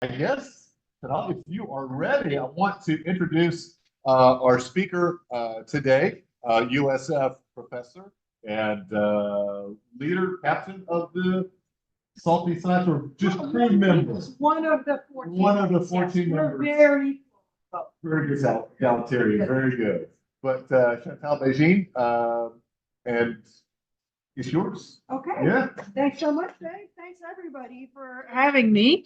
I guess, if you are ready, I want to introduce our speaker today, USF professor and leader, captain of the Salty Science, or just crew members. One of the 14. One of the 14 members. Very good, egalitarian, very good. But Chantale Begin, and it's yours. Okay. Yeah. Thanks so much, Shea. Thanks everybody for having me.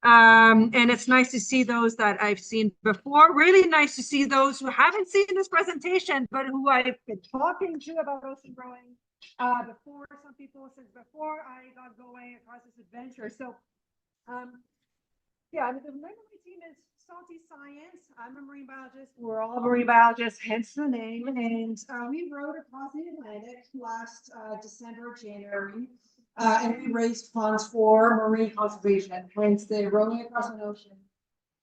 And it's nice to see those that I've seen before. Really nice to see those who haven't seen this presentation, but who I've been talking to about ocean growing before. Some people since before I got going across this adventure. So, yeah, the name of my team is Salty Science. I'm a marine biologist. We're all marine biologists, hence the name. And we rowed across the Atlantic last December, January. And we raised funds for marine conservation, hence the rowing across an ocean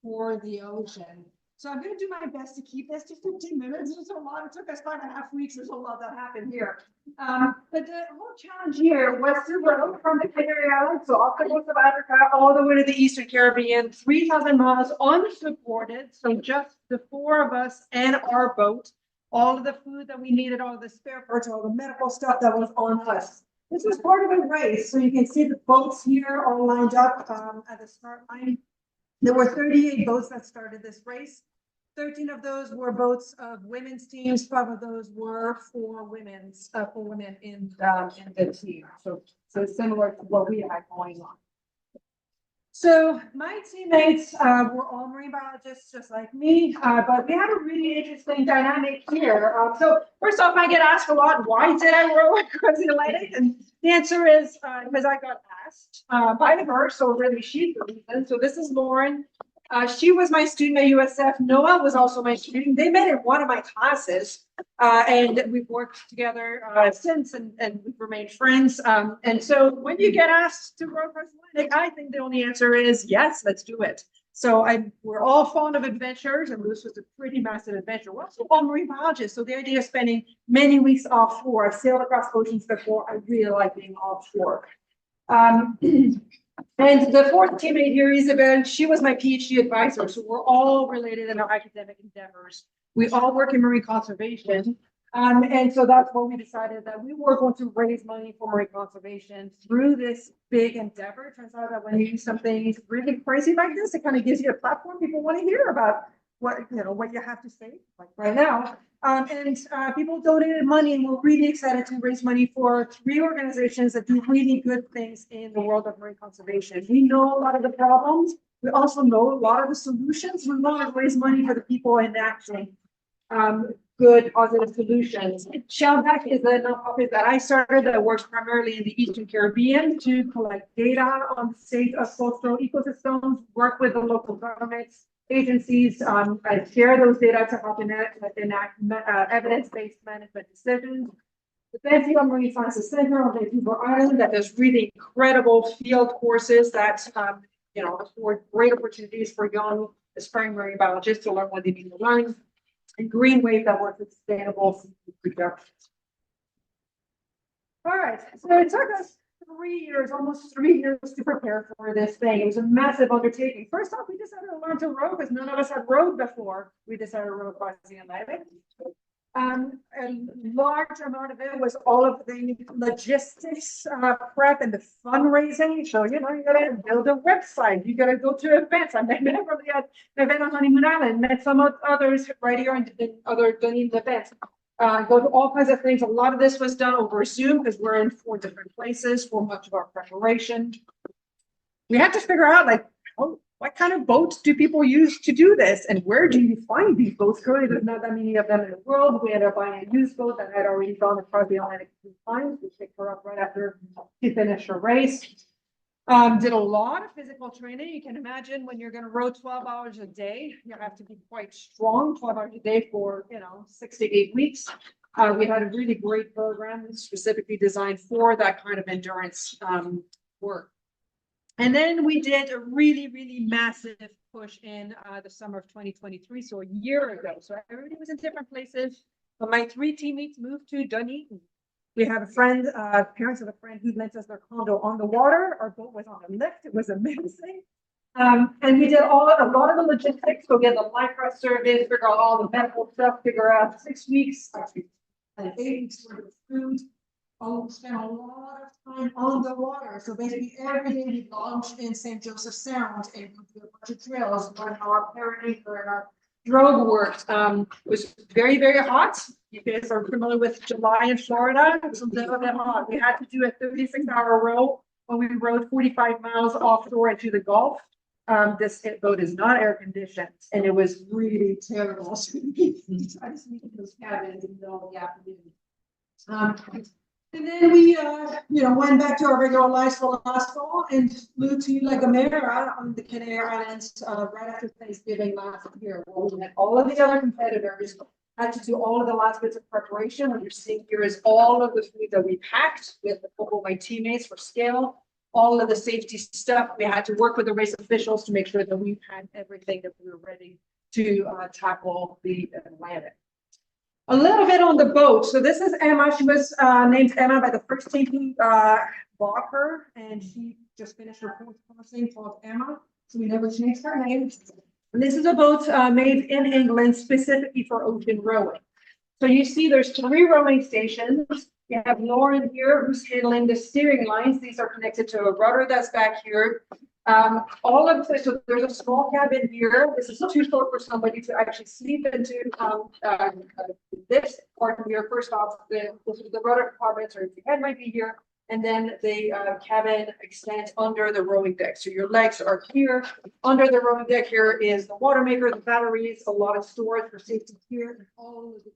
for the ocean. So I'm going to do my best to keep this to 15 minutes. It's a lot. It took us 5.5 weeks. There's a lot that happened here. But the whole challenge here was to row from the Canary Islands, so off the coast of Africa, all the way to the Eastern Caribbean, 3,000 miles unsupported. So just the 4 of us and our boat, all of the food that we needed, all of the spare parts, all the medical stuff that was on us. This was part of a race, so you can see the boats here all lined up at the start line. There were 38 boats that started this race. 13 of those were boats of women's teams. 5 of those were for women in the team. So similar to what we had going on. So my teammates were all marine biologists, just like me, but we had a really interesting dynamic here. So first off, I get asked a lot, why did I row across the Atlantic? And the answer is because I got asked by her, so really she's the reason. So this is Lauren. She was my student at USF. Noelle was also my student. They met in one of my classes, and we've worked together since, and we've remained friends. And so when you get asked to row across the Atlantic, I think the only answer is yes, let's do it. So we're all fond of adventures, and this was a pretty massive adventure. We're also all marine biologists, so the idea of spending many weeks offshore, I've sailed across oceans before, I really like being offshore. And the 4th teammate here, Isabelle, she was my PhD advisor. So we're all related in our academic endeavors. We all work in marine conservation. And so that's what we decided, that we were going to raise money for marine conservation through this big endeavor. It turns out that when you do something really crazy like this, it kind of gives you a platform. People want to hear about what you have to say, like right now. And people donated money, and we're really excited to raise money for 3 organizations that do really good things in the world of marine conservation. We know a lot of the problems. We also know a lot of the solutions. We want to raise money for the people enacting good, positive solutions. Shea is a nonprofit that I started that works primarily in the Eastern Caribbean to collect data on the state of coastal ecosystems, work with the local governments, agencies, and share those data to help enact evidence-based management decisions. The Vancouver Marine Sciences Center on Vancouver Island that does really incredible field courses that afford great opportunities for young aspiring marine biologists to learn what they need to learn. And Green Wave that works with sustainable food production. All right, so it took us 3 years, almost 3 years to prepare for this thing. It was a massive undertaking. First off, we decided to learn to row because none of us had rowed before. We decided to row across the Atlantic. A large amount of it was all of the logistics prep and the fundraising. So, you gotta build a website. You gotta go to events. I met everybody at an event on Honeymoon Island, met some of others right here in other Dunedin events. Go to all kinds of things. A lot of this was done over Zoom because we're in 4 different places for much of our preparation. We had to figure out what kind of boats do people use to do this, and where do you find these boats? Currently, there's not that many of them in the world. We ended up buying a used boat that had already gone across the Atlantic 2 times. We picked her up right after she finished her race. Did a lot of physical training. You can imagine when you're going to row 12 hours a day, you have to be quite strong, 12 hours a day for 6 to 8 weeks. We had a really great program specifically designed for that kind of endurance work. And then we did a really, really massive push in the summer of 2023, so a year ago. So everybody was in different places, but my 3 teammates moved to Dunedin. We had a friend, parents of a friend who lent us their condo on the water. Our boat was on a lift. It was amazing. And we did a lot of the logistics, so we had the lifeguard service, figure out all the medical stuff, figure out 6 weeks, actually, and 8 weeks worth of food. Spent a lot of time on the water. So basically every day we launched in St. Joseph Sound and we do a bunch of drills, run our paraanchor and our drogue works. It was very, very hot. You guys are familiar with July in Florida. It was a little bit hot. We had to do a 36-hour row when we rode 45 miles offshore into the Gulf. This boat is not air conditioned and it was really terrible. So I just needed those cabins in the middle of the afternoon. And then we, went back to our regular lives for last fall and flew to La Gomera on the Canary Islands right after Thanksgiving last year. Where we had all of the other competitors had to do all of the last bits of preparation. What you're seeing here is all of the food that we packed with a couple of my teammates for scale, all of the safety stuff. We had to work with the race officials to make sure that we had everything that we were ready to tackle the Atlantic. A little bit on the boat. So this is Emma. She was named Emma by the first team who bought her, and she just finished her fourth crossing called Emma. So we never changed her name. And this is a boat made in England specifically for ocean rowing. So you see there's 3 rowing stations. You have Lauren here who's handling the steering lines. These are connected to a rudder that's back here. All of this, so there's a small cabin here. This is too short for somebody to actually sleep into. This part here, first off, the rudder compartments or your head might be here, and then the cabin extends under the rowing deck. So your legs are here. Under the rowing deck here is the water maker, the batteries, a lot of storage for safety here, and all of the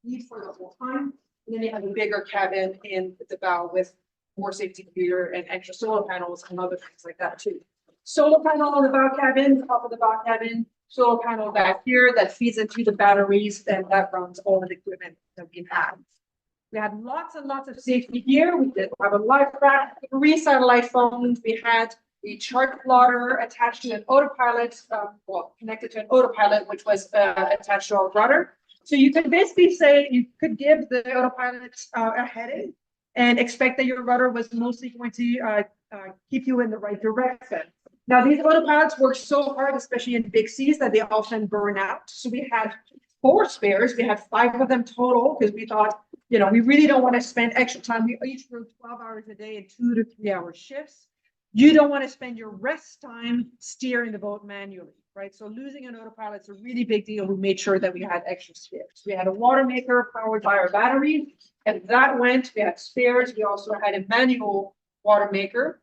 need for the whole time. And then you have a bigger cabin in the bow with more safety gear and extra solar panels and other things like that too. Solar panel on the bow cabin, top of the bow cabin, solar panel back here that feeds into the batteries and that runs all of the equipment that we have. We had lots and lots of safety gear. We did have a life raft, 3 satellite phones. We had a chart plotter attached to an autopilot, connected to an autopilot, which was attached to our rudder. So you could basically say you could give the autopilot a heading and expect that your rudder was mostly going to keep you in the right direction. Now, these autopilots work so hard, especially in big seas, that they often burn out. So we had 4 spares. We had 5 of them total because we thought, we really don't want to spend extra time. We each rode 12 hours a day in 2 to 3 hour shifts. You don't want to spend your rest time steering the boat manually, right? So losing an autopilot is a really big deal. We made sure that we had extra spares. We had a water maker powered by our battery. And that went, we had spares. We also had a manual water maker.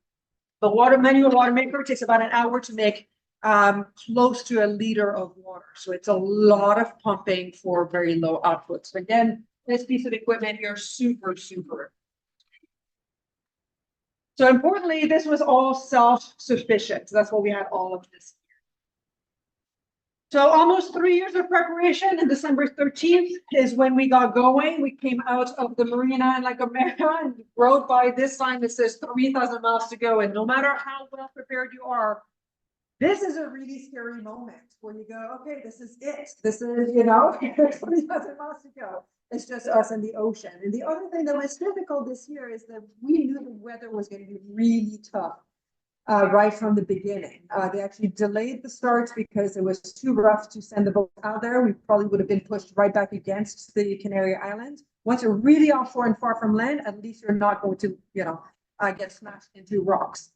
The manual water maker takes about an hour to make close to a liter of water. So it's a lot of pumping for very low outputs. Again, this piece of equipment here, super, super. So importantly, this was all self-sufficient. So that's what we had all of this. So almost 3 years of preparation, and December 13th is when we got going. We came out of the marina in La Gomera and rode by this sign that says 3,000 miles to go. And no matter how well prepared you are, this is a really scary moment where you go, okay, this is it. This is, 3,000 miles to go. It's just us and the ocean. And the other thing that was difficult this year is that we knew the weather was going to be really tough. Right from the beginning. They actually delayed the start because it was too rough to send the boat out there. We probably would have been pushed right back against the Canary Islands. Once you're really offshore and far from land, at least you're not going to, get smashed into rocks.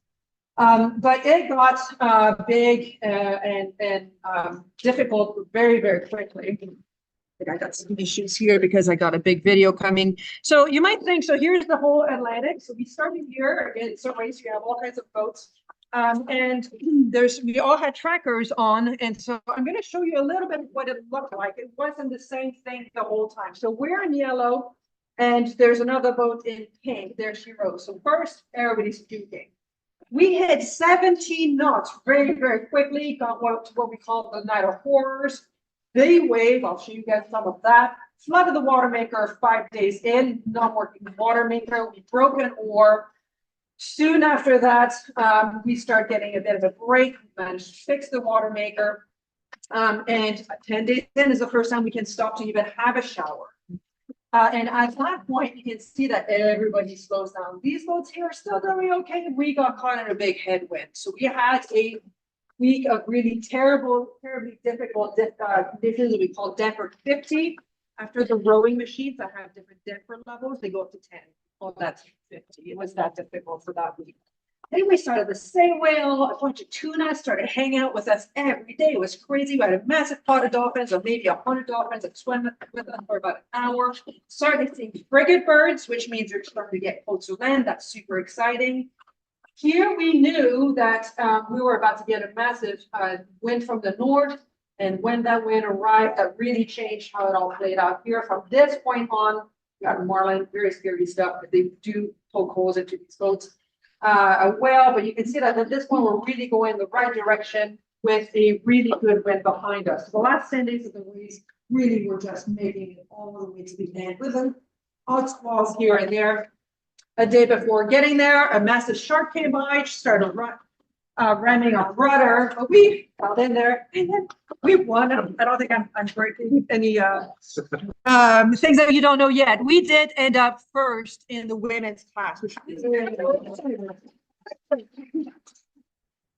But it got big and difficult very, very quickly. I got some issues here because I got a big video coming. So you might think, so here's the whole Atlantic. So we started here, again, it's a race, you have all kinds of boats. And we all had trackers on. And so I'm going to show you a little bit of what it looked like. It wasn't the same thing the whole time. So we're in yellow and there's another boat in pink. There she rose. So first, everybody's puking. We hit 17 knots very, very quickly, got what we call the night of horrors. Big wave, I'll show you guys some of that. Flooded the water maker 5 days in, not working the water maker. We broke an oar. Soon after that, we start getting a bit of a break. We managed to fix the water maker. And 10 days in is the first time we can stop to even have a shower. And at that point, you can see that everybody slows down. These boats here are still doing okay. We got caught in a big headwind. So we had a week of really terribly difficult conditions we call Denver 50. After the rowing machines that have different Denver levels, they go up to 10. Oh, that's 50. It was that difficult for that week. Then we started the sei whale, a bunch of tuna started hanging out with us every day. It was crazy. We had a massive pot of dolphins, or maybe 100 dolphins that swam with us for about an hour. Started seeing frigate birds, which means you're starting to get close to land. That's super exciting. Here we knew that we were about to get a massive wind from the north. And when that wind arrived, that really changed how it all played out here. From this point on, we got marlin, very scary stuff, but they do poke holes into these boats. A whale, but you can see that at this point, we're really going in the right direction with a really good wind behind us. The last 10 days of the waves really were just making it all the way to the end with an odd squalls here and there. A day before getting there, a massive shark came by, started ramming our rudder, but we got in there and then we won. I don't think I'm breaking any things that you don't know yet. We did end up first in the women's class, which is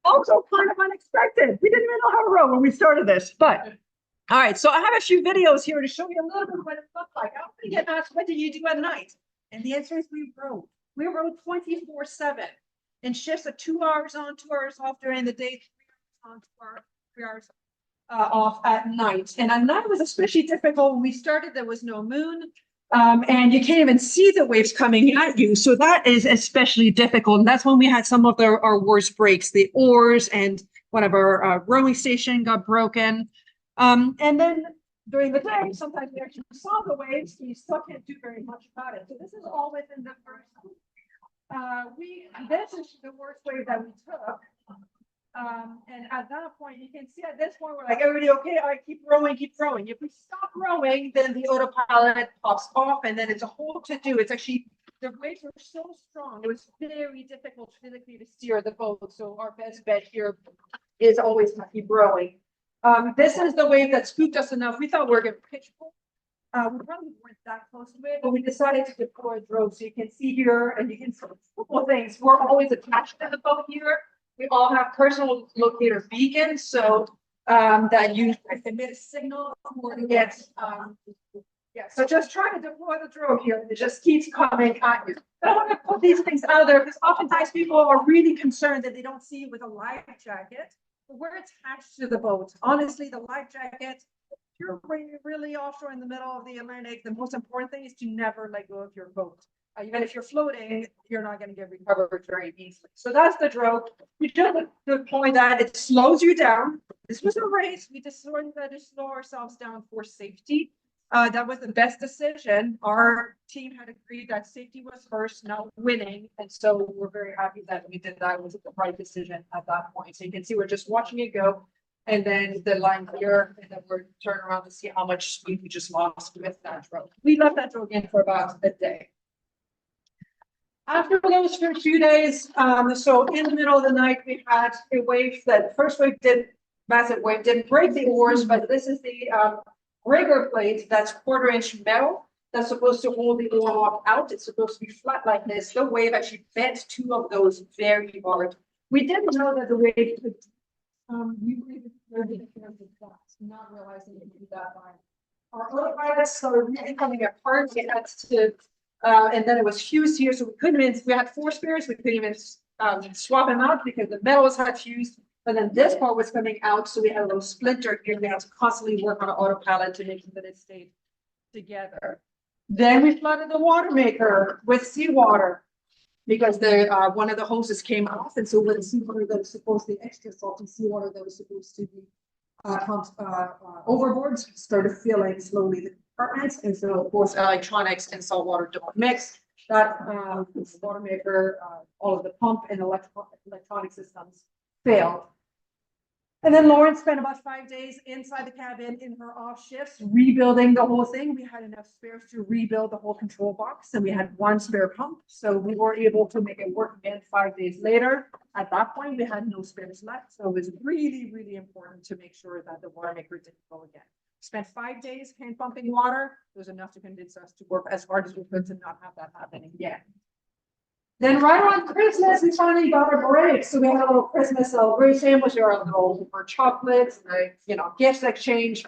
also kind of unexpected. We didn't even know how to row when we started this, but all right. So I have a few videos here to show you a little bit of what it looked like. I'm going to get asked, what did you do at night? And the answer is we rowed. We rowed 24/7 in shifts of 2 hours on, 2 hours off during the day, 3 hours on, 3 hours off at night. And at night was especially difficult. When we started, there was no moon. And you can't even see the waves coming at you. So that is especially difficult. And that's when we had some of our worst breaks. The oars and one of our rowing station got broken. And then during the day, sometimes we actually saw the waves, so you still can't do very much about it. So this is all within the first this is the worst wave that we took. And at that point, you can see at this point, we're like, everybody okay? All right, keep rowing, keep rowing. If we stop rowing, then the autopilot pops off, and then it's a whole to-do. It's actually, the waves were so strong, it was very difficult physically to steer the boat. So our best bet here is always to keep rowing. This is the wave that spooked us enough. We thought we were going to pitch pull. We probably weren't that close to it, but we decided to deploy a drone. So you can see here, and you can see a couple of things. We're always attached to the boat here. We all have personal locator beacons, so that you emit a signal to get. Yeah, so just try to deploy the drone here. It just keeps coming at you. I want to put these things out there because oftentimes people are really concerned that they don't see it with a life jacket. But we're attached to the boat. Honestly, the life jacket. If you're really offshore in the middle of the Atlantic, the most important thing is to never let go of your boat. Even if you're floating, you're not going to get recovered very easily. So that's the drill. We just deploy that. It slows you down. This was a race. We just decided to slow ourselves down for safety. That was the best decision. Our team had agreed that safety was first, not winning. And so we're very happy that we did that. It was the right decision at that point. So you can see we're just watching it go. And then the line here, and then we're turning around to see how much speed we just lost with that drill. We left that drill again for about a day. After those few days, so in the middle of the night, we had a wave that first wave massive wave, didn't break the oars, but this is the breaker plate that's 1/4 inch metal that's supposed to hold the oar lock out. It's supposed to be flat like this. The wave actually bent 2 of those very hard. We didn't know that the wave could not realizing it would be that high. Our autopilot started really coming apart. We had to and then it was fused here, so we couldn't even, we had 4 spares, we couldn't even swap them out because the metals had fused, but then this part was coming out, so we had a little splinter here. We had to constantly work on our autopilot to make sure that it stayed together. Then we flooded the water maker with seawater because the one of the hoses came off, and so with the seawater that was supposed to be extra salty seawater that was supposed to be pumped overboard started filling slowly the compartments, and so of course electronics and salt water don't mix. That water maker, all of the pump and electronic systems failed. And then Lauren spent about 5 days inside the cabin in her off shifts, rebuilding the whole thing. We had enough spares to rebuild the whole control box, and we had 1 spare pump. So we were able to make it work again 5 days later. At that point, we had no spares left. So it was really, really important to make sure that the water maker didn't go again. Spent 5 days hand pumping water. It was enough to convince us to work as hard as we could to not have that happen again. Then right on Christmas, we finally got a break. So we had a little Christmas celebration, which are a little for chocolates and gifts exchange.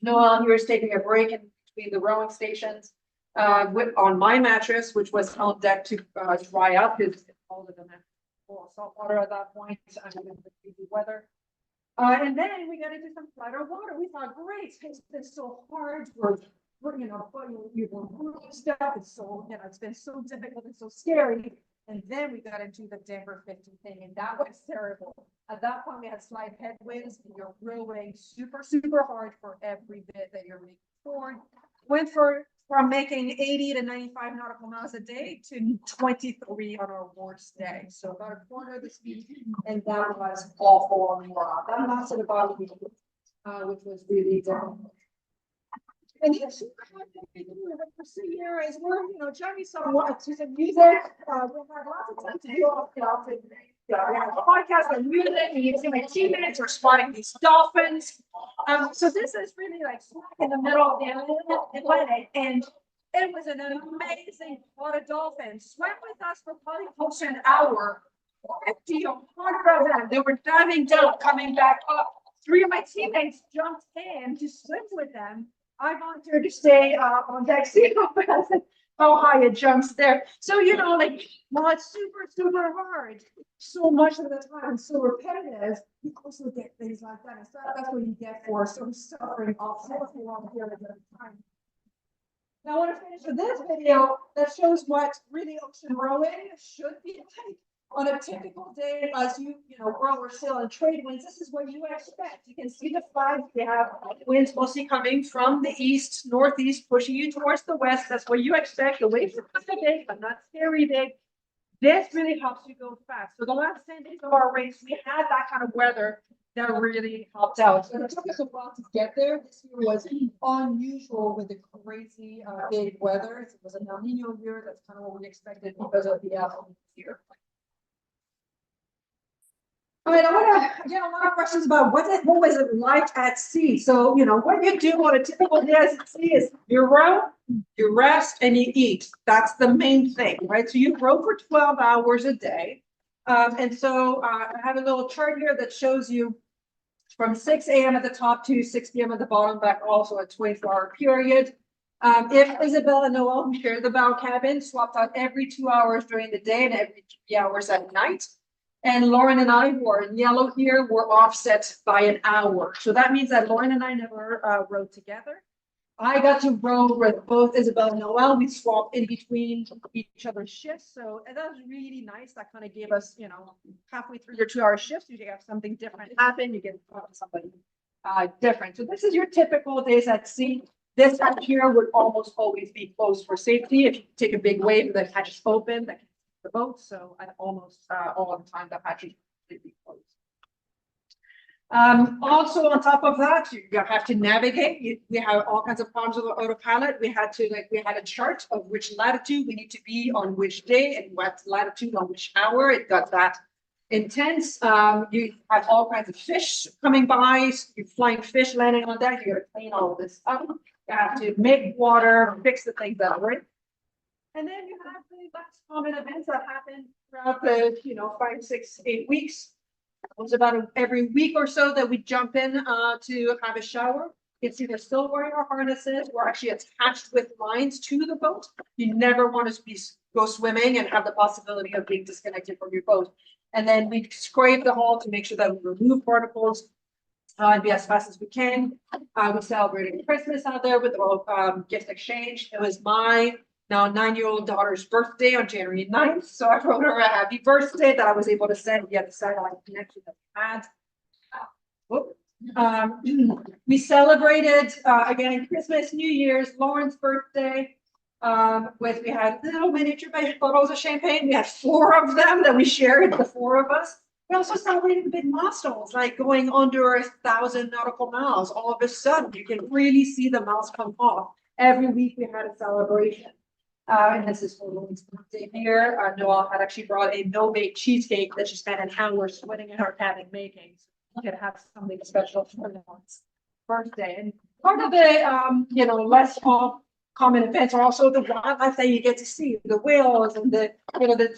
Noelle here is taking a break in between the rowing stations on my mattress, which was on deck to dry up. It's colder than that. Full of salt water at that point. Under the crazy weather. And then we got into some lighter water. We thought, great, it's been so hard. We're stuff. It's so, it's been so difficult and so scary. And then we got into the Denver 50 thing, and that was terrible. At that point, we had slight headwinds, and you're rowing super, super hard for every bit that you're making forward. Went from making 80 to 95 nautical miles a day to 23 on our worst day. So about a quarter of the speed, and that was awful on the morale. That lasted about a week, which was really difficult. And yes, for 2 years, we're, Jeremy saw to some music. We had lots of time to do, we have a podcast on music, and you see my teammates are spotting these dolphins. So this is really like smack in the middle of the Atlantic, and it was an amazing lot of dolphins. Swam with us for probably close to an hour. 50, 100 of them. They were diving down, coming back up. 3 of my teammates jumped in to swim with them. I volunteered to stay on deck, see how high it jumps there. So, while it's super, super hard, so much of the time, so repetitive, you also get things like that. And so that's what you get for sort of suffering off for a long period of time. Now, I want to finish with this video that shows what really ocean rowing should be like. On a typical day, as row or sail and trade winds, this is what you expect. You can see the flags. They have winds mostly coming from the east, northeast, pushing you towards the west. That's what you expect. The waves are kind of big, but not scary big. This really helps you go fast. So the last 10 days of our race, we had that kind of weather that really helped out. So it took us a while to get there. This year was unusual with the crazy big weather. It was an El Nino year. That's kind of what we expected because of the year. All right, I want to get a lot of questions about what was it like at sea. So, what you do on a typical day at sea is you row, you rest, and you eat. That's the main thing, right? So you row for 12 hours a day. And so I have a little chart here that shows you from 6 a.m. at the top to 6 p.m. at the bottom, back also a 24-hour period. If Isabelle and Noelle, who share the bow cabin, swapped out every 2 hours during the day and every 3 hours at night. And Lauren and I, who are in yellow here, were offset by an hour. So that means that Lauren and I never rowed together. I got to row with both Isabelle and Noelle. We swapped in between each other's shifts. So that was really nice. That kind of gave us, halfway through your 2-hour shifts, you have something different happen. You get to talk to somebody different. So this is your typical days at sea. This up here would almost always be closed for safety. If you take a big wave, the hatch is open. That can the boat, so at almost all the time the hatch is completely closed. Also on top of that, you have to navigate. We have all kinds of problems with the autopilot. We had a chart of which latitude we need to be on which day and what latitude on which hour. It got that intense. You have all kinds of fish coming by. You're flying fish landing on deck. You got to clean all of this up. You have to make water, fix the things that are right. And then you have the last common events that happen throughout the 5, 6, 8 weeks. It was about every week or so that we jump in to have a shower. It's either still wearing our harnesses or actually attached with lines to the boat. You never want to go swimming and have the possibility of being disconnected from your boat. And then we scrape the hull to make sure that we remove particles and be as fast as we can. We celebrated Christmas out there with the gift exchange. It was my now 9-year-old daughter's birthday on January 9th. So I wrote her a happy birthday that I was able to send via the satellite connection that we had. We celebrated again Christmas, New Year's, Lauren's birthday. We had little miniature bottles of champagne. We had 4 of them that we shared, the 4 of us. We also celebrated the big milestones, like going under 1,000 nautical miles. All of a sudden, you can really see the miles come off. Every week we had a celebration. And this is for Lauren's birthday here. Noelle had actually brought a no-bake cheesecake that she spent an hour sweating in her cabin making. So we could have something special for Lauren's birthday. And part of the, less common events are also the wildlife that you get to see. The whales and the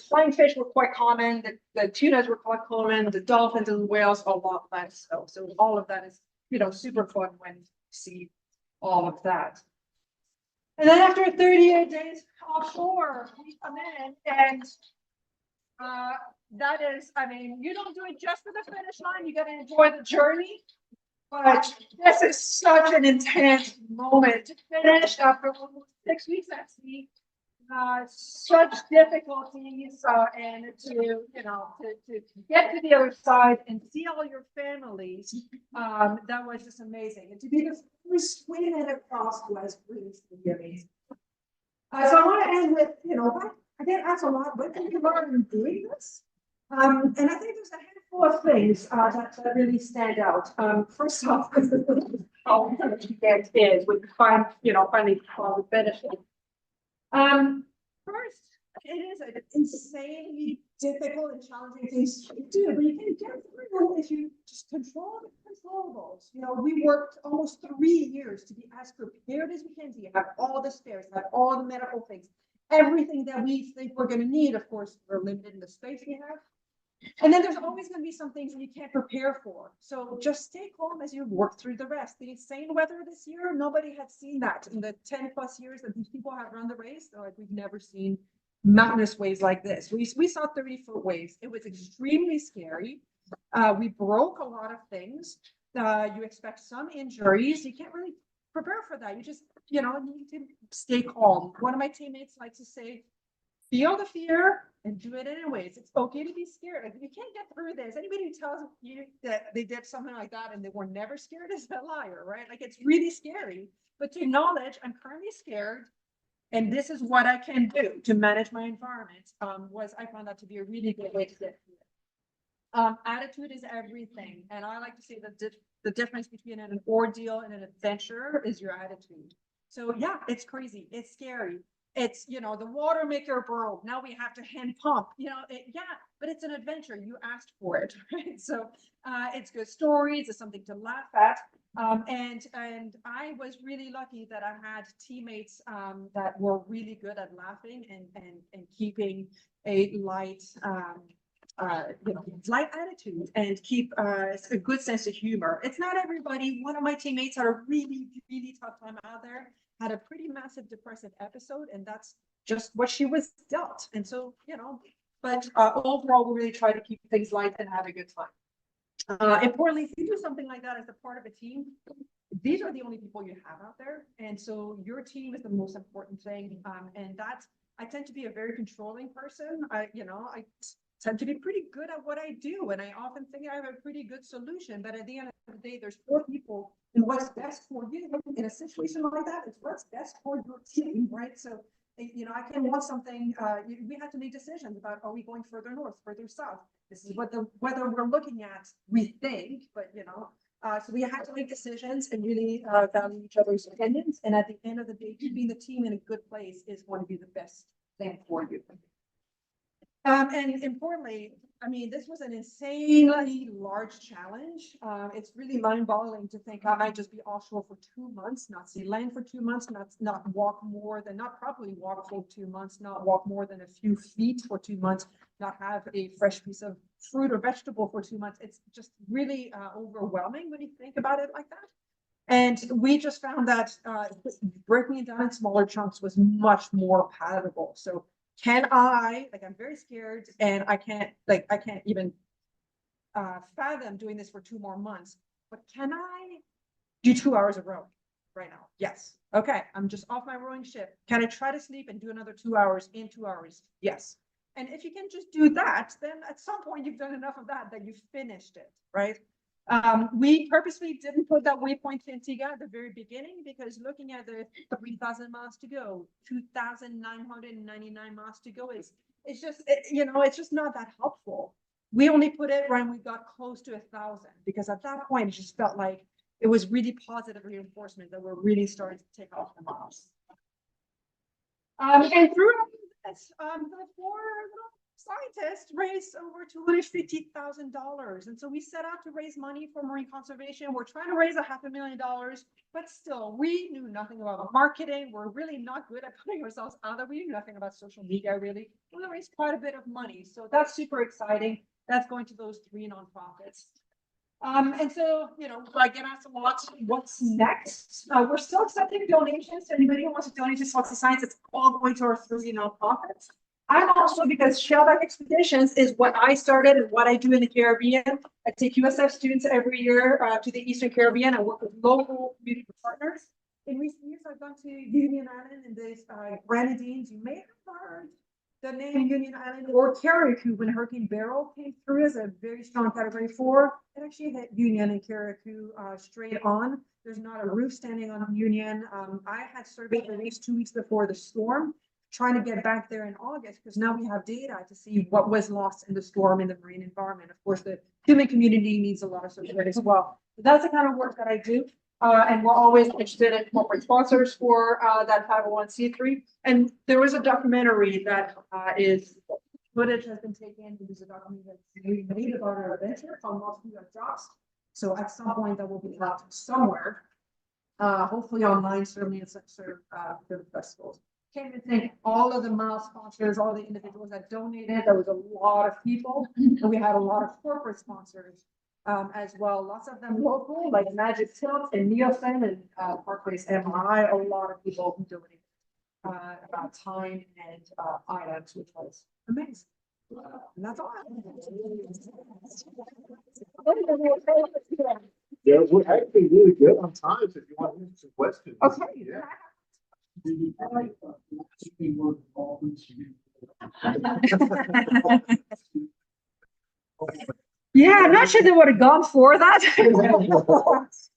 flying fish were quite common. The tunas were quite common. The dolphins and the whales a lot less. So all of that is, super fun when you see all of that. And then after 38 days offshore, we come in and that is, you don't do it just for the finish line. You got to enjoy the journey. But this is such an intense moment to finish after almost 6 weeks at sea. Such difficulties, and to get to the other side and see all your families. That was just amazing. And to be the first swim across was really amazing. So I want to end with, I get asked a lot, what did you learn in doing this? And I think there's a handful of things that really stand out. First off, how you get is when you finally call the benefit. First, it is an insanely difficult and challenging thing to do, but you can get through if you just control the controllables. We worked almost 3 years to be as prepared as we can to have all the spares, have all the medical things, everything that we think we're going to need. Of course, we're limited in the space we have. And then there's always going to be some things that you can't prepare for. So just stay calm as you work through the rest. The insane weather this year, nobody had seen that in the 10 plus years that these people have run the race. They're like, we've never seen mountainous waves like this. We saw 30-foot waves. It was extremely scary. We broke a lot of things. You expect some injuries. You can't really prepare for that. You just, need to stay calm. One of my teammates likes to say, feel the fear and do it anyways. It's okay to be scared. If you can't get through this, anybody who tells you that they did something like that and they were never scared is a liar, right? Like, it's really scary. But to acknowledge I'm currently scared and this is what I can do to manage my environment, I found that to be a really good way to get through it. Attitude is everything. And I like to say that the difference between an ordeal and an adventure is your attitude. So yeah, it's crazy. It's scary. It's, the water maker broke. Now we have to hand pump, but it's an adventure. You asked for it, right? So it's good stories. It's something to laugh at. And I was really lucky that I had teammates that were really good at laughing and keeping a light, light attitude and keep a good sense of humor. It's not everybody. One of my teammates had a really, really tough time out there, had a pretty massive depressive episode, and that's just what she was dealt. And so, but overall, we really try to keep things light and have a good time. Importantly, if you do something like that as a part of a team, these are the only people you have out there. And so your team is the most important thing. And I tend to be a very controlling person. I tend to be pretty good at what I do. And I often think I have a pretty good solution, but at the end of the day, there's 4 people, and what's best for you in a situation like that is what's best for your team, right? So, I can want something, we have to make decisions about, are we going further north, further south? This is what the weather we're looking at, we think, but so we have to make decisions and really value each other's opinions. And at the end of the day, keeping the team in a good place is going to be the best thing for you. And importantly, this was an insanely large challenge. It's really mind-boggling to think I might just be offshore for 2 months, not see land for 2 months, not properly walk for 2 months, not walk more than a few feet for 2 months, not have a fresh piece of fruit or vegetable for 2 months. It's just really overwhelming when you think about it like that. And we just found that breaking it down in smaller chunks was much more palatable. So I'm very scared and I can't even fathom doing this for 2 more months, but can I do 2 hours of rowing right now? Yes. Okay. I'm just off my rowing ship. Can I try to sleep and do another 2 hours in 2 hours? Yes. And if you can just do that, then at some point you've done enough of that you've finished it, right? We purposely didn't put that waypoint to Antigua at the very beginning because looking at the 3,000 miles to go, 2,999 miles to go it's just not that helpful. We only put it when we got close to 1,000 because at that point it just felt like it was really positive reinforcement that we're really starting to take off the miles. And throughout this, the 4 scientists raised over $250,000. And so we set out to raise money for marine conservation. We're trying to raise $500,000, but still, we knew nothing about marketing. We're really not good at putting ourselves out there. We knew nothing about social media, really. We raised quite a bit of money. So that's super exciting. That's going to those 3 nonprofits. And so, I get asked a lot, what's next? We're still accepting donations. Anybody who wants to donate to Salty Science, it's all going to our 3 nonprofits. I'm also, because Shellback Expeditions is what I started and what I do in the Caribbean. I take USF students every year to the Eastern Caribbean. I work with local community partners. In recent years, I've gone to Union Island and the Grenadines. You may have heard the name Union Island or Carriacou when Hurricane Beryl came through as a very strong category 4. It actually hit Union and Carriacou straight on. There's not a roof standing on Union. I had surveyed at least 2 weeks before the storm, trying to get back there in August, because now we have data to see what was lost in the storm in the marine environment. Of course, the human community needs a lot of support as well. But that's the kind of work that I do. And we're always interested in corporate sponsors for that 501c3. And there was a documentary that footage has been taken. There's a documentary that's made about our adventure called Multitude of Jobs. So at some point that will be out somewhere, hopefully online, certainly in such film festivals. Can't even thank all of the mile sponsors, all the individuals that donated. There was a lot of people, and we had a lot of corporate sponsors as well. Lots of them local, like Magic Tilt and Neofen and Parkways MRI. A lot of people who donated about time and items, which was amazing. And that's all. Yeah, we're actually really good on time. So if you want to answer some questions. Okay. Yeah. Yeah, I'm not sure they would have gone for that.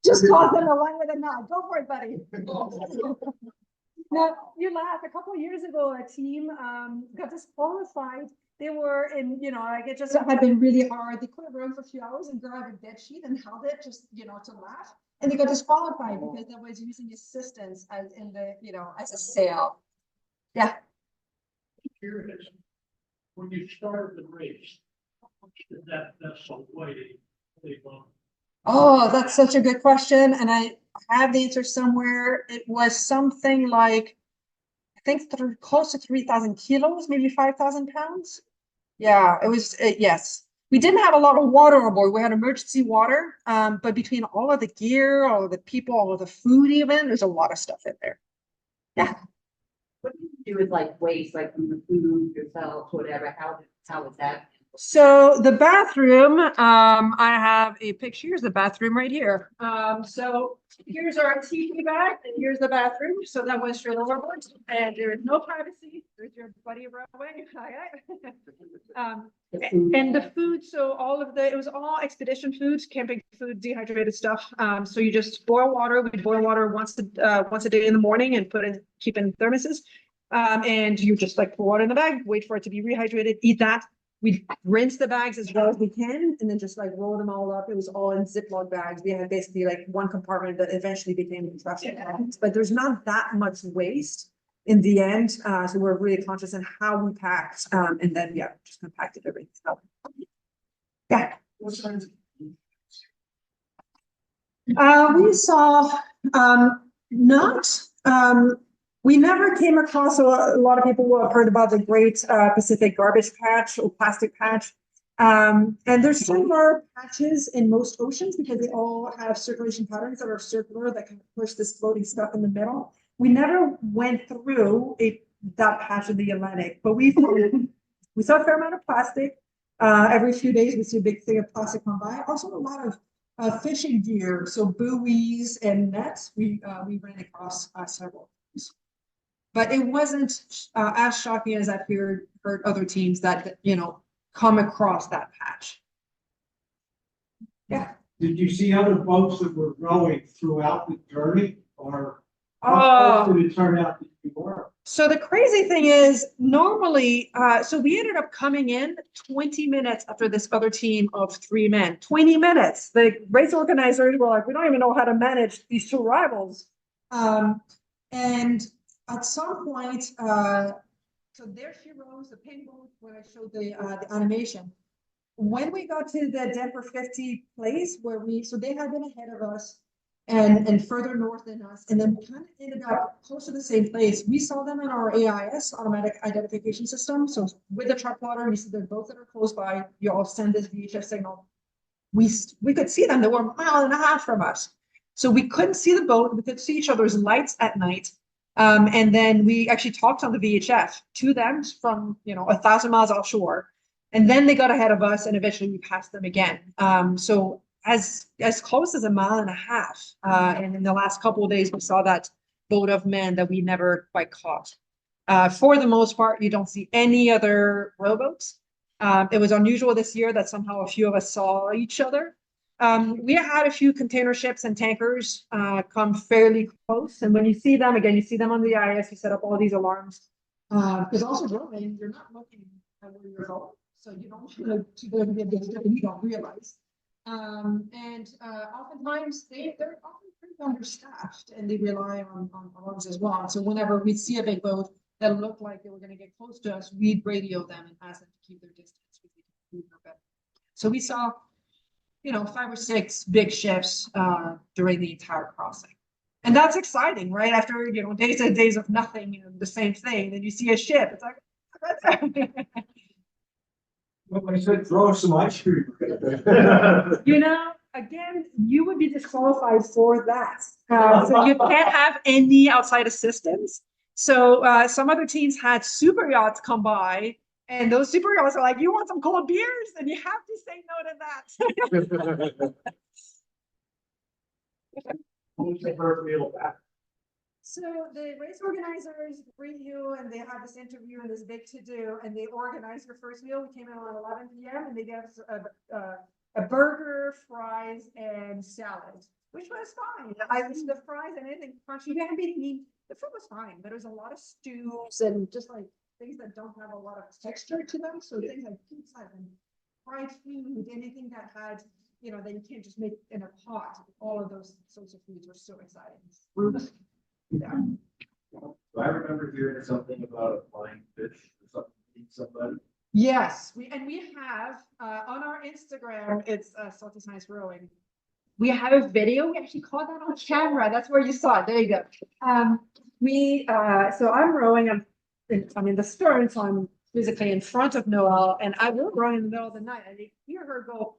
Just toss them along with a nod. Go for it, buddy. Now, you laugh. A couple of years ago, a team got disqualified. They were in, like it just had been really hard. They couldn't run for a few hours and grabbed a bed sheet and held it just, to laugh. And they got disqualified because that was using assistance as in the, as a sail. Yeah. Curious, when you started the race, how much did that vessel weigh? Oh, that's such a good question. And I have the answer somewhere. It was something like, I think close to 3,000 kilos, maybe 5,000 pounds. Yeah, it was, yes. We didn't have a lot of water on board. We had emergency water, but between all of the gear, all of the people, all of the food even, there's a lot of stuff in there. Yeah. What do you do with like waste, like from the food yourself, whatever? How is that? So the bathroom, I have a picture. Here's the bathroom right here. So here's our TV bag, and here's the bathroom. So that went straight overboard, and there is no privacy. There's your buddy runway. And the food. So it was all expedition foods, camping food, dehydrated stuff. So you just boil water. We boil water once a day in the morning and keep in thermoses. And you just like pour water in the bag, wait for it to be rehydrated, eat that. We rinse the bags as well as we can, and then just like roll them all up. It was all in Ziploc bags. We had basically like one compartment that eventually became plastic bags, but there's not that much waste in the end. So we're really conscious in how we packed, and then just compacted everything. So, yeah. We saw we never came across, a lot of people will have heard about the Great Pacific Garbage Patch or Plastic Patch. And there's similar patches in most oceans because they all have circulation patterns that are circular that can push this floating stuff in the middle. We never went through that patch in the Atlantic, but we saw a fair amount of plastic. Every few days we see a big thing of plastic come by. Also a lot of fishing gear, so buoys and nets. We ran across several. But it wasn't as shocking as I've heard other teams that, come across that patch. Yeah. Did you see other boats that were rowing throughout the journey, or how close did it turn out that you were? So the crazy thing is, normally, so we ended up coming in 20 minutes after this other team of 3 men. 20 minutes. The race organizers were like, we don't even know how to manage these 2 rivals. And at some point, so there she rose, the pink boat, when I showed the animation. When we got to the Denver 50 place where so they had been ahead of us and further north than us, and then we kind of ended up close to the same place. We saw them in our AIS, automatic identification system. So with the truck plotter, we see the boats that are close by, you all send this VHF signal. We could see them, they were a mile and a half from us. So we couldn't see the boat, we could see each other's lights at night. And then we actually talked on the VHF to them from, 1,000 miles offshore. And then they got ahead of us and eventually we passed them again. So as close as a mile and a half. And in the last couple of days, we saw that boat of men that we never quite caught. For the most part, you don't see any other rowboats. It was unusual this year that somehow a few of us saw each other. We had a few container ships and tankers come fairly close. And when you see them, again, you see them on the IS, you set up all these alarms. Because also rowing, you're not looking at where you're going. So you don't you don't realize. Oftentimes they're often pretty understaffed and they rely on alarms as well. So whenever we see a big boat that looked like they were going to get close to us, we'd radio them and ask them to keep their distance. So we saw, 5 or 6 big ships during the entire crossing. And that's exciting, right? After, days and days of nothing, the same thing, then you see a ship. It's like, right there. Well, I said, throw us some ice cream. Again, you would be disqualified for that. So you can't have any outside assistance. So some other teams had super yachts come by, and those super yachts are like, you want some cold beers? And you have to say no to that. So the race organizers bring you and they have this interview and this big to do, and they organize your first meal. We came in around 11 p.m. and they gave us a burger, fries, and salad, which was fine. The fries and anything crunchy. We hadn't been eating. The food was fine, but there was a lot of stews and just like things that don't have a lot of texture to them. So things like pizza and fried food, anything that had, that you can't just make in a pot. All of those sorts of foods were so exciting. Yeah. I remember hearing something about a flying fish or something, eat somebody. Yes, we have on our Instagram, it's Salty Science Rowing. We have a video. We actually caught that on camera. That's where you saw it. There you go. So I'm rowing. I'm in the stern, so I'm physically in front of Noelle, and I will rowing in the middle of the night. And I hear her go,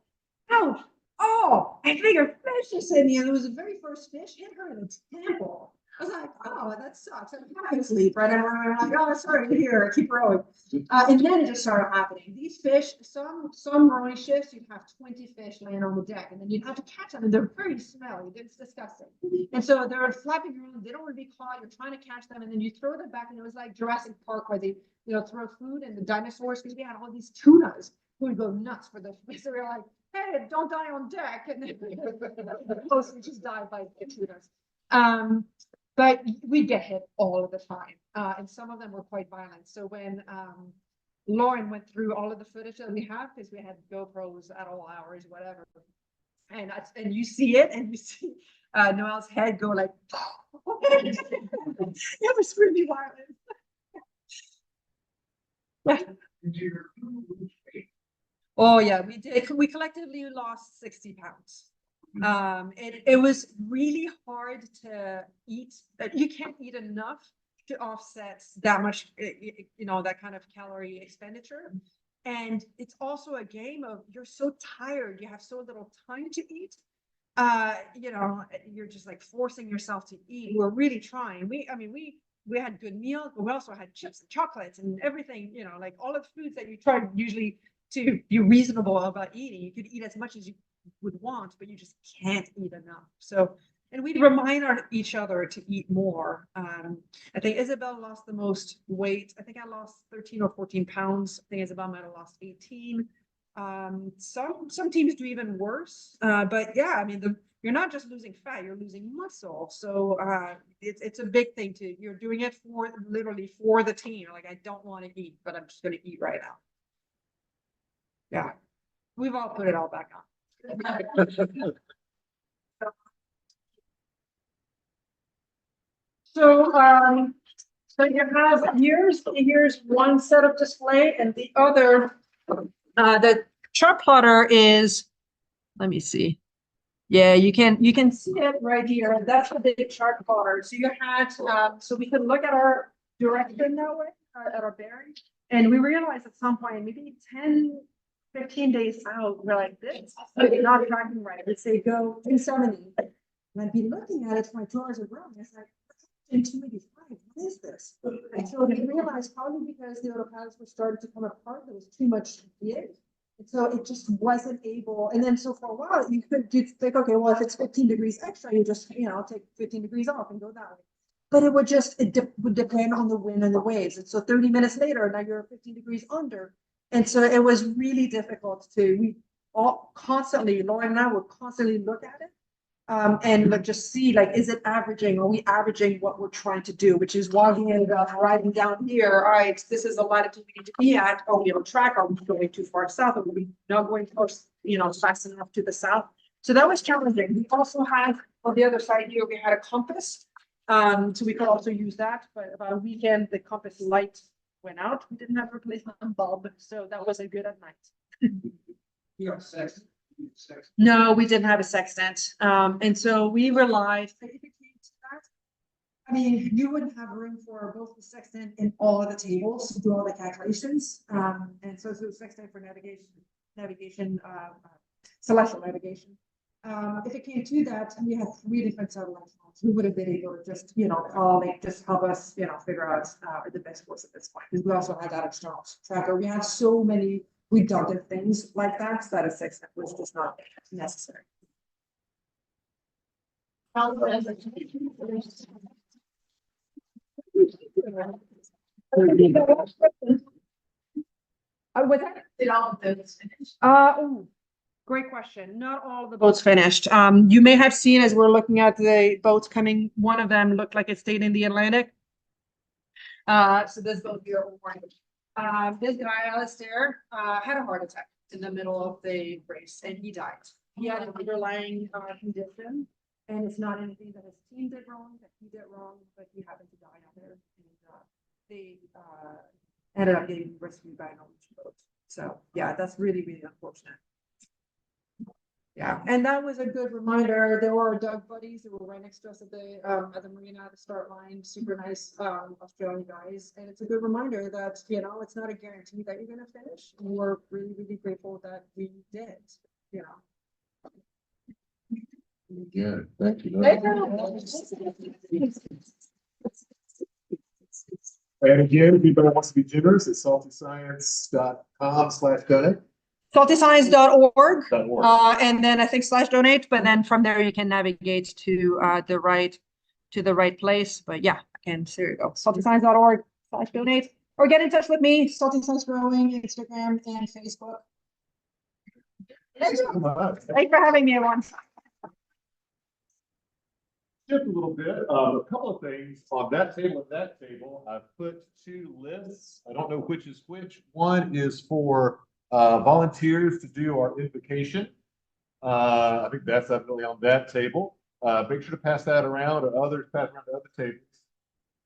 "Ouch! Oh, I think her fish is in here." It was the very first fish hit her in the temple. I was like, oh, that sucks. I'm having to sleep, right? And I'm like, oh, sorry to hear. Keep rowing. And then it just started happening. These fish, some rowing shifts, you'd have 20 fish laying on the deck, and then you'd have to catch them, and they're very smelly. It's disgusting. And so they're flapping around. They don't want to be caught. You're trying to catch them, and then you throw them back, and it was like Jurassic Park where they, throw food, and the dinosaurs, because we had all these tunas who would go nuts for the fish. So we were like, hey, don't die on deck. And then mostly just died by the tunas. But we get hit all of the time. And some of them were quite violent. So when Lauren went through all of the footage that we have, because we had GoPros at all hours, whatever. And you see it, and you see Noelle's head go like, it was really violent. Oh yeah, we did. We collectively lost 60 pounds. It was really hard to eat. You can't eat enough to offset that much, that kind of calorie expenditure. And it's also a game of you're so tired, you have so little time to eat. You're just like forcing yourself to eat. We're really trying. We had good meals, but we also had chips and chocolates and everything, like all of the foods that you try usually to be reasonable about eating. You could eat as much as you would want, but you just can't eat enough. So, and we'd remind each other to eat more. I think Isabelle lost the most weight. I think I lost 13 or 14 pounds. I think Isabelle might have lost 18. Some teams do even worse. But yeah, you're not just losing fat, you're losing muscle. So it's a big thing you're doing it literally for the team. Like, I don't want to eat, but I'm just going to eat right now. Yeah, we've all put it all back on. So So you have here's one set of display and the other, the chart plotter is, let me see. Yeah, you can see it right here. That's the big chart plotter. So you had, so we could look at our direction that way, at our bearing. And we realized at some point, maybe 10, 15 days out, we're like, this is not tracking right. Let's say go 270. And I'd be looking at it, my drawers are wrong. It's like, in 285, what is this? And so we realized probably because the autopilots were starting to come apart, there was too much give. And so it just wasn't able, and then so for a while, you could think, okay, well, if it's 15 degrees extra, you just, take 15 degrees off and go that way. But it would just, would depend on the wind and the waves. And so 30 minutes later, now you're 15 degrees under. And so it was really difficult we all constantly, Lauren and I would constantly look at it. And like just see, like, is it averaging? Are we averaging what we're trying to do? Which is why we ended up writing down here, all right, this is the latitude we need to be at. Are we on track? Are we going too far south? Are we not going, fast enough to the south? So that was challenging. We also had, on the other side here, we had a compass. So we could also use that, but about a weekend, the compass light went out. We didn't have a replacement bulb, so that wasn't good at night. Yeah, sex. No, we didn't have a sextant. And so we relied, if it came to that, I mean, you wouldn't have room for both the sextant and all of the tables to do all the calculations. And so the sextant for navigation, celestial navigation. If it came to that, and we had 3 different satellite phones, we would have been able to just, call, like, just help us, figure out the best course at this point. Because we also had that external tracker. We had so many redundant things like that a sextant was just not necessary. Was that? Did all of those finish? Great question. Not all of the boats finished. You may have seen as we're looking at the boats coming, one of them looked like it stayed in the Atlantic. So this boat here, this guy, Alistair, had a heart attack in the middle of the race and he died. He had an underlying condition, and it's not anything that his team did wrong, that he did wrong, but he happened to die out there. And they ended up getting rescued by a Norwegian boat. So yeah, that's really, really unfortunate. Yeah, and that was a good reminder. There were Doug buddies that were right next to us at the marina at the start line. Super nice Australian guys, and it's a good reminder that it's not a guarantee that you're going to finish. And we're really, really grateful that we did. Yeah, thank you. And again, if anybody wants to be generous, it's saltyscience.com/donate. Saltyscience.org. .org. And then I think /donate, but then from there you can navigate to the right place. But yeah, and there you go. Saltyscience.org/donate, or get in touch with me, Salty Science Growing, Instagram and Facebook. Thanks for having me once. Just a little bit, a couple of things on that table and that table. I've put 2 lists. I don't know which is which. One is for volunteers to do our invocation. I think that's definitely on that table. Make sure to pass that around, or others pass around to other tables.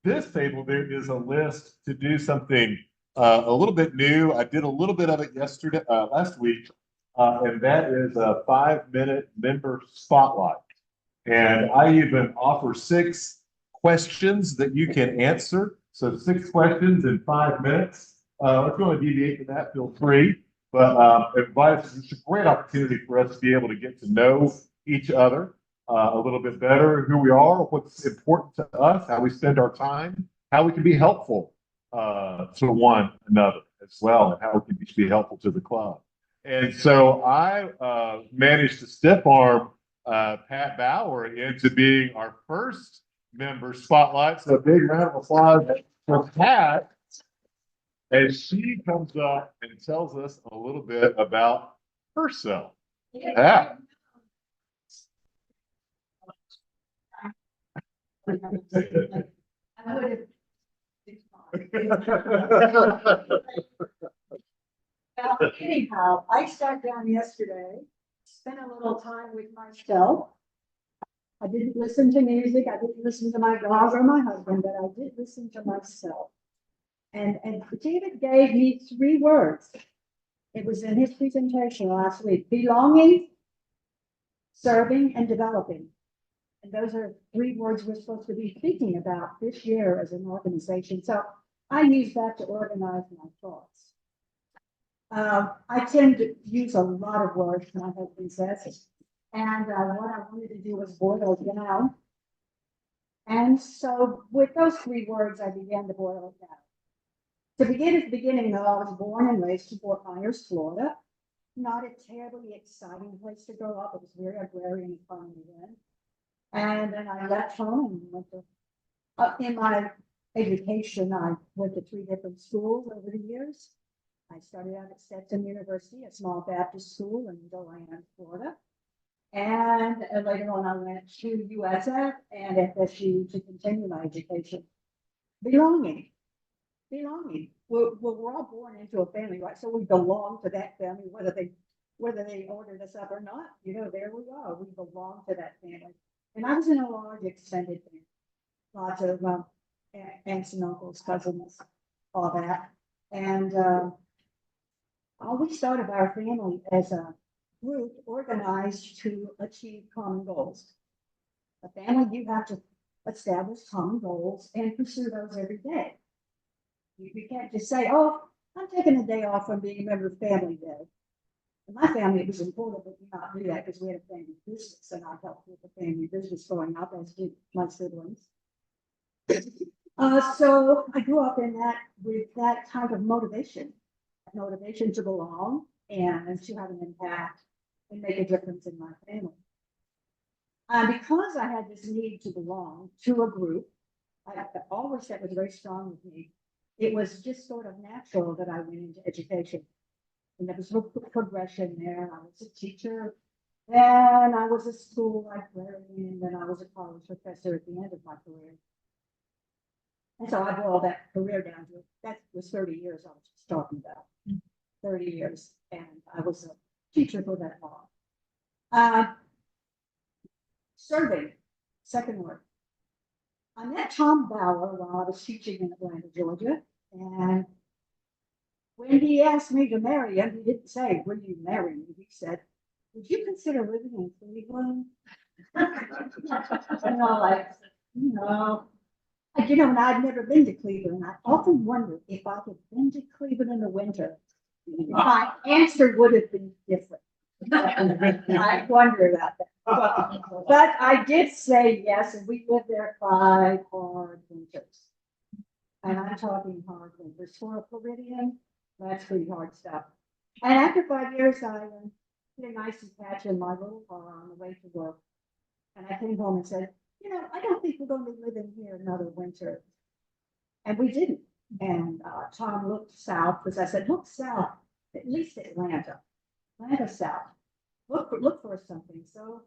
This table, there is a list to do something a little bit new. I did a little bit of it last week, and that is a 5-minute member spotlight. And I even offer 6 questions that you can answer. So 6 questions in 5 minutes. If you want to deviate from that, feel free. But it's a great opportunity for us to be able to get to know each other a little bit better, who we are, what's important to us, how we spend our time, how we can be helpful to one another as well, and how we can be helpful to the club. And so I managed to stiff arm Pat Bauer into being our first member spotlight. So a big round of applause for Pat. And she comes up and tells us a little bit about herself. Yeah. Anyhow, I sat down yesterday, spent a little time with myself, I didn't listen to music. I didn't listen to my dog or my husband, but I did listen to myself. And David gave me 3 words. It was in his presentation last week: belonging, serving, and developing. And those are 3 words we're supposed to be thinking about this year as an organization. So I use that to organize my thoughts. I tend to use a lot of words, my husband says. And what I wanted to do was boil those down. And so with those 3 words, I began to boil it down. To begin at the beginning, though, I was born and raised in Fort Myers, Florida. Not a terribly exciting place to grow up. It was very agrarian economy then. And then I left home and went to, in my education, I went to 3 different schools over the years. I started out at Stetson University, a small Baptist school in DeLand, Florida. And later on, I went to USF and FSU to continue my education. Belonging. We're all born into a family, right? So we belong to that family, whether they ordered us up or not. You know, there we are. We belong to that family. And I was in a large extended family, lots of aunts and uncles, cousins, all that. And I always thought of our family as a group organized to achieve common goals. A family, you have to establish common goals and pursue those every day. You can't just say, oh, I'm taking a day off from being a member of Family Day. In my family, it was important that we not do that because we had a family business, and I helped with the family business growing up, as did my siblings. So I grew up in that with that kind of motivation to belong and to have an impact and make a difference in my family. Because I had this need to belong to a group, always that was very strong with me. It was just sort of natural that I went into education. And there was no progression there. I was a teacher, then I was a school librarian, then I was a college professor at the end of my career. And so I boiled that career down to, that was 30 years I was just talking about. 30 years, and I was a teacher for that long. Serving, second word. I met Tom Bauer while I was teaching in Atlanta, Georgia, and when he asked me to marry him, he didn't say, will you marry me? He said, would you consider living in Cleveland? And I'm like, no. And I'd never been to Cleveland. I often wondered if I had been to Cleveland in the winter, if my answer would have been different. I wonder about that. But I did say yes, and we lived there 5 hard winters. And I'm talking hard winters. For a Floridian, that's pretty hard stuff. And after 5 years, I did a nice patch in my little car on the way to work. And I came home and said, I don't think we're going to be living here another winter. And we didn't. And Tom looked south, because I said, look south, at least Atlanta south. Look for something. So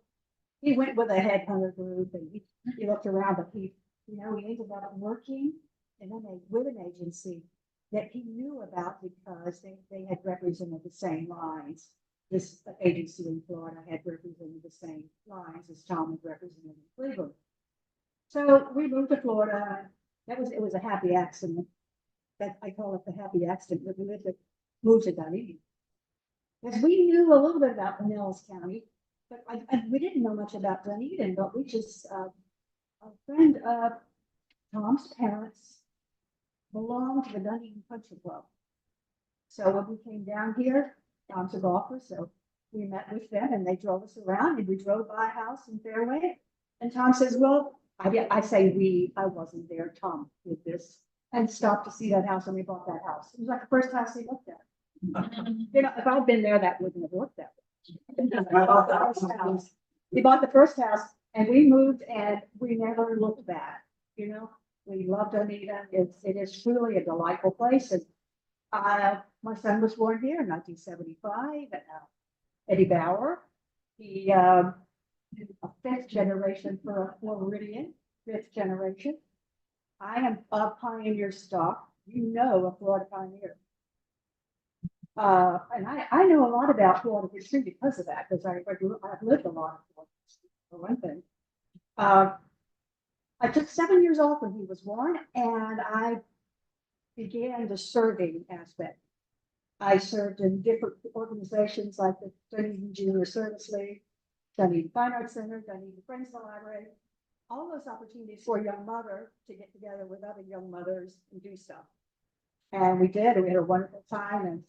he went with a headhunter group, and he looked around, but he ended up working with an agency that he knew about because they had represented the same lines. This agency in Florida had represented the same lines as Tom had represented in Cleveland. So we moved to Florida. It was a happy accident. That I call it the happy accident, but we moved to Dunedin. Because we knew a little bit about Pinellas County, but we didn't know much about Dunedin, but we just, a friend of Tom's parents belonged to the Dunedin Country Club. So when we came down here, Tom's a golfer, so we met with them and they drove us around, and we drove by a house in Fairway. And Tom says, well, I say we, I wasn't there, Tom did this, and stopped to see that house, and we bought that house. It was like the first house he looked at. If I'd been there, that wouldn't have worked that way. We bought the first house, and we moved, and we never looked back. We loved Dunedin. It is truly a delightful place. And my son was born here in 1975. Eddie Bauer. He a 5th generation for a Floridian, 5th generation. I am of pioneer stock. A Florida pioneer. And I know a lot about Florida history because of that, because I've lived a lot of Florida history, for one thing. I took 7 years off when he was born, and I began the serving aspect. I served in different organizations like the Dunedin Junior Service League, Dunedin Fine Arts Center, Dunedin Friends of the Library, all those opportunities for a young mother to get together with other young mothers and do stuff. And we did, and we had a wonderful time.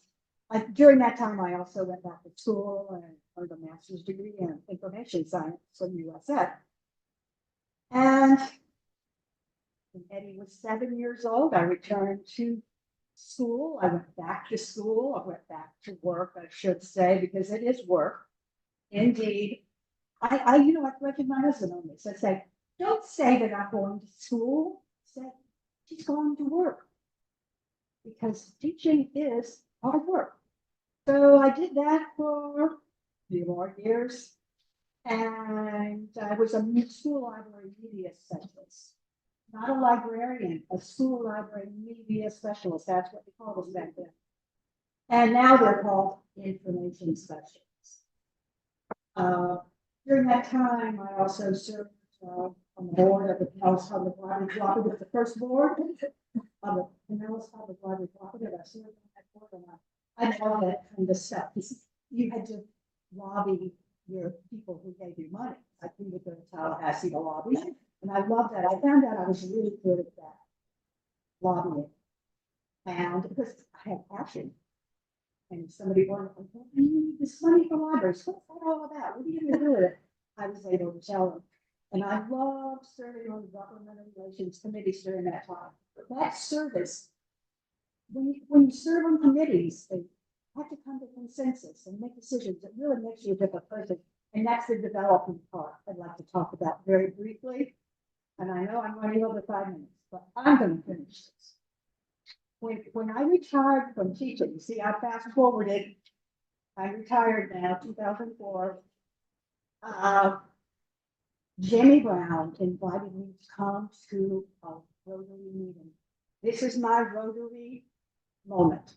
And during that time, I also went back to school and earned a master's degree in information science from USF. And when Eddie was 7 years old, I returned to school. I went back to school. I went back to work, I should say, because it is work. Indeed. I corrected my husband on this. I say, don't say that I'm going to school. Say, she's going to work. Because teaching is hard work. So I did that for a few more years. And I was a school library media specialist. Not a librarian, a school library media specialist. That's what they called us back then. And now they're called information specialists. During that time, I also served on the board of the Pinellas Public Library Cooperative, the first board of the Pinellas Public Library Cooperative. I served on that board, and I love that kind of stuff. You had to lobby your people who gave you money. I couldn't go to Tallahassee to lobby. And I love that. I found out I was really good at that, lobbying. And because I had passion. And somebody wanted, you need this money for libraries. What's that all about? What are you going to do with it? I was able to tell them. And I loved serving on the governmental relations committees during that time. But that service, when you serve on committees, they have to come to consensus and make decisions. It really makes you a different person. And that's the development part I'd like to talk about very briefly. And I know I'm running over 5 minutes, but I'm going to finish this. When I retired from teaching, see, I fast forwarded. I retired now, 2004. Jimmy Brown invited me to come to a Rotary meeting. This is my Rotary moment.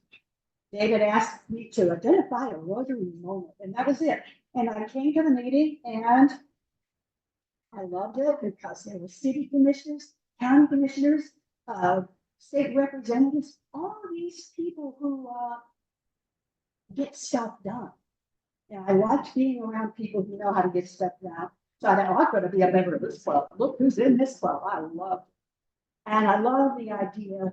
David asked me to identify a Rotary moment, and that was it. And I came to the meeting, and I loved it because there were city commissioners, county commissioners, state representatives, all these people who get stuff done. And I liked being around people who know how to get stuff done. So I thought, oh, I'm going to be a member of this club. Look who's in this club. I love it. And I love the idea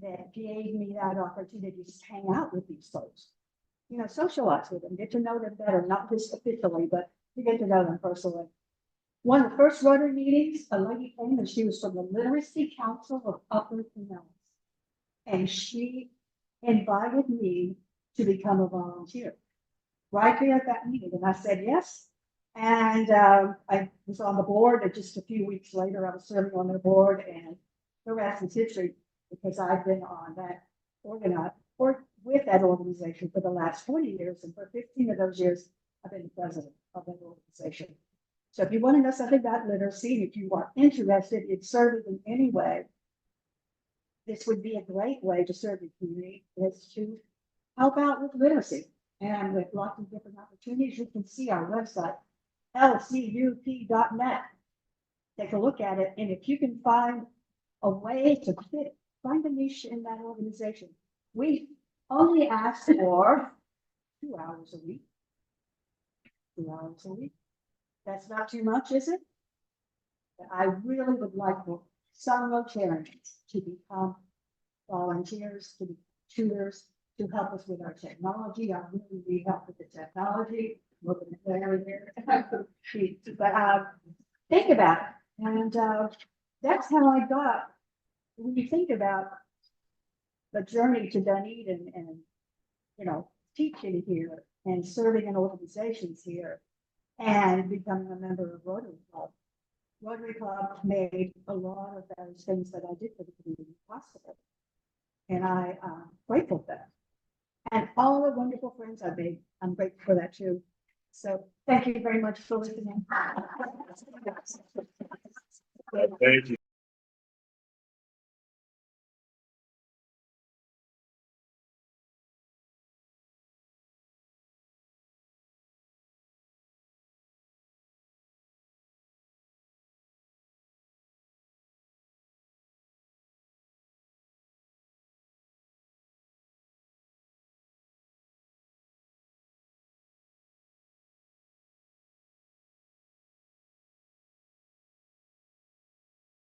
that gave me that opportunity to hang out with these folks. You know, socialize with them, get to know them better, not just officially, but to get to know them personally. One of the first Rotary meetings, a lady came and she was from the Literacy Council of Upper Pinellas. And she invited me to become a volunteer right there at that meeting. And I said yes. And I was on the board, and just a few weeks later, I was serving on their board, and the rest is history because I've been on that with that organization for the last 20 years. And for 15 of those years, I've been the president of that organization. So if you want to know something about literacy, if you are interested in serving in any way, this would be a great way to serve the community, is to help out with literacy. And with lots of different opportunities, you can see our website, lcup.net. Take a look at it. And if you can find a way to fit, find a niche in that organization. We only ask for 2 hours a week. 2 hours a week. That's not too much, is it? But I really would like for some Rotarians to become volunteers, to be tutors, to help us with our technology. I really need help with the technology. Looking at Larry there. But think about it. And that's how I got, when you think about the journey to Dunedin and, you know, teaching here and serving in organizations here, and becoming a member of Rotary Club. Rotary Club made a lot of those things that I did for the community possible. And I'm grateful for that. And all the wonderful friends I've made, I'm grateful for that too. So thank you very much for listening. Thank you.